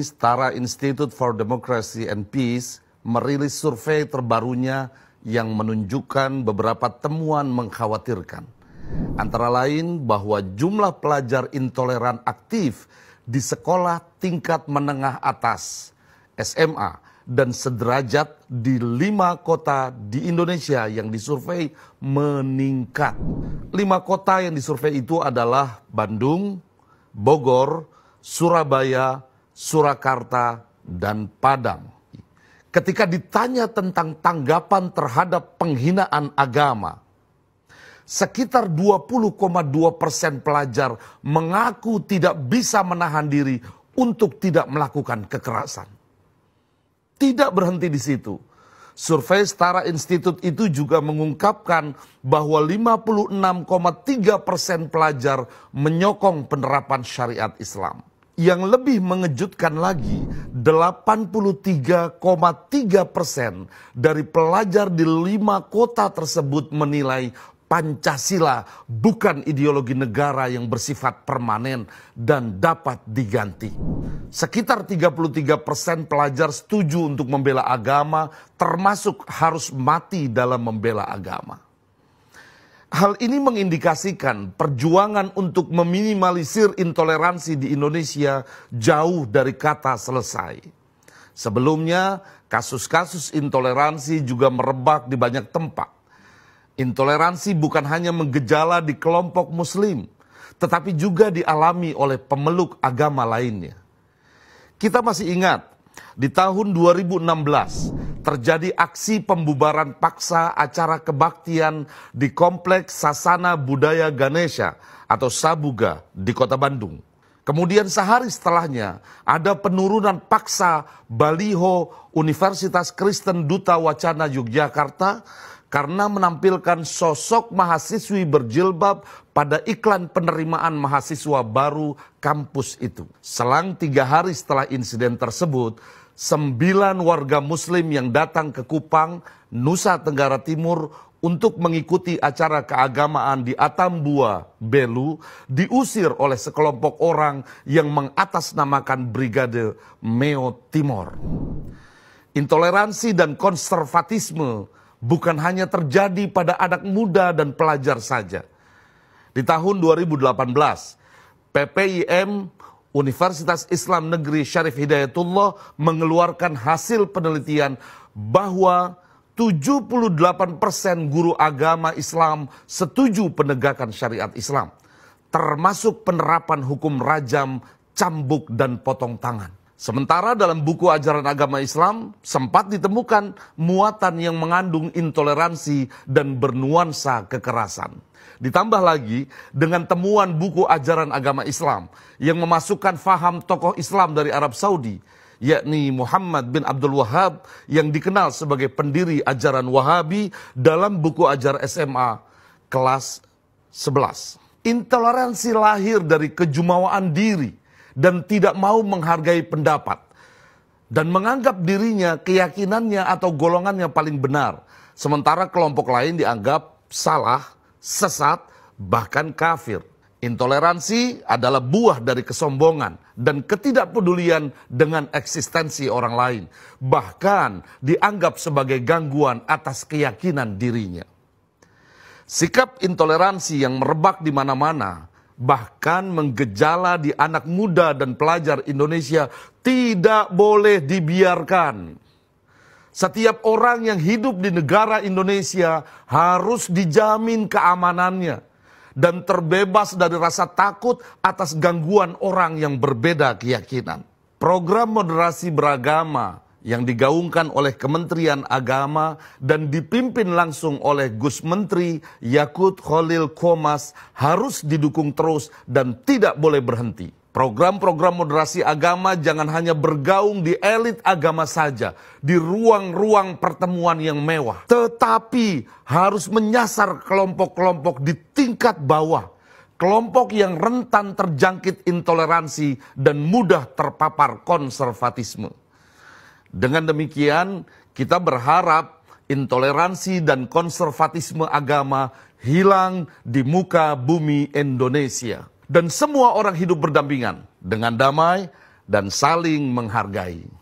Setara Institute for Democracy and Peace merilis survei terbarunya yang menunjukkan beberapa temuan mengkhawatirkan. Antara lain bahwa jumlah pelajar intoleran aktif di sekolah tingkat menengah atas, SMA, dan sederajat di 5 kota di Indonesia yang disurvei meningkat. 5 kota yang disurvei itu adalah Bandung, Bogor, Surabaya, Surakarta, dan Padang. Ketika ditanya tentang tanggapan terhadap penghinaan agama, sekitar 20,2% pelajar mengaku tidak bisa menahan diri untuk tidak melakukan kekerasan. Tidak berhenti di situ. Survei Setara Institut itu juga mengungkapkan bahwa 56,3% pelajar menyokong penerapan syariat Islam. Yang lebih mengejutkan lagi, 83,3% dari pelajar di 5 kota tersebut menilai Pancasila bukan ideologi negara yang bersifat permanen dan dapat diganti. Sekitar 33% pelajar setuju untuk membela agama, termasuk harus mati dalam membela agama. Hal ini mengindikasikan perjuangan untuk meminimalisir intoleransi di Indonesia jauh dari kata selesai. Sebelumnya, kasus-kasus intoleransi juga merebak di banyak tempat. Intoleransi bukan hanya menggejala di kelompok Muslim, tetapi juga dialami oleh pemeluk agama lainnya. Kita masih ingat, di tahun 2016 terjadi aksi pembubaran paksa acara kebaktian di Kompleks Sasana Budaya Ganesha atau Sabuga di Kota Bandung. Kemudian sehari setelahnya ada penurunan paksa baliho Universitas Kristen Duta Wacana Yogyakarta karena menampilkan sosok mahasiswi berjilbab pada iklan penerimaan mahasiswa baru kampus itu. Selang 3 hari setelah insiden tersebut, 9 warga Muslim yang datang ke Kupang, Nusa Tenggara Timur untuk mengikuti acara keagamaan di Atambua, Belu, diusir oleh sekelompok orang yang mengatasnamakan Brigade Meo Timor. Intoleransi dan konservatisme bukan hanya terjadi pada anak muda dan pelajar saja. Di tahun 2018, PPIM Universitas Islam Negeri Syarif Hidayatullah mengeluarkan hasil penelitian bahwa 78% guru agama Islam setuju penegakan syariat Islam, termasuk penerapan hukum rajam, cambuk, dan potong tangan. Sementara dalam buku ajaran agama Islam sempat ditemukan muatan yang mengandung intoleransi dan bernuansa kekerasan. Ditambah lagi dengan temuan buku ajaran agama Islam yang memasukkan faham tokoh Islam dari Arab Saudi, yakni Muhammad bin Abdul Wahab yang dikenal sebagai pendiri ajaran Wahabi dalam buku ajar SMA kelas 11. Intoleransi lahir dari kejumawaan diri dan tidak mau menghargai pendapat dan menganggap dirinya, keyakinannya atau golongannya paling benar, sementara kelompok lain dianggap salah, sesat, bahkan kafir. Intoleransi adalah buah dari kesombongan dan ketidakpedulian dengan eksistensi orang lain, bahkan dianggap sebagai gangguan atas keyakinan dirinya. Sikap intoleransi yang merebak di mana-mana, bahkan menggejala di anak muda dan pelajar Indonesia, tidak boleh dibiarkan. Setiap orang yang hidup di negara Indonesia harus dijamin keamanannya dan terbebas dari rasa takut atas gangguan orang yang berbeda keyakinan. Program moderasi beragama yang digaungkan oleh Kementerian Agama dan dipimpin langsung oleh Gus Menteri Yakut Khalil Qomas harus didukung terus dan tidak boleh berhenti. Program-program moderasi agama jangan hanya bergaung di elit agama saja, di ruang-ruang pertemuan yang mewah, tetapi harus menyasar kelompok-kelompok di tingkat bawah, kelompok yang rentan terjangkit intoleransi dan mudah terpapar konservatisme. Dengan demikian, kita berharap intoleransi dan konservatisme agama hilang di muka bumi Indonesia. Dan semua orang hidup berdampingan dengan damai, dan saling menghargai.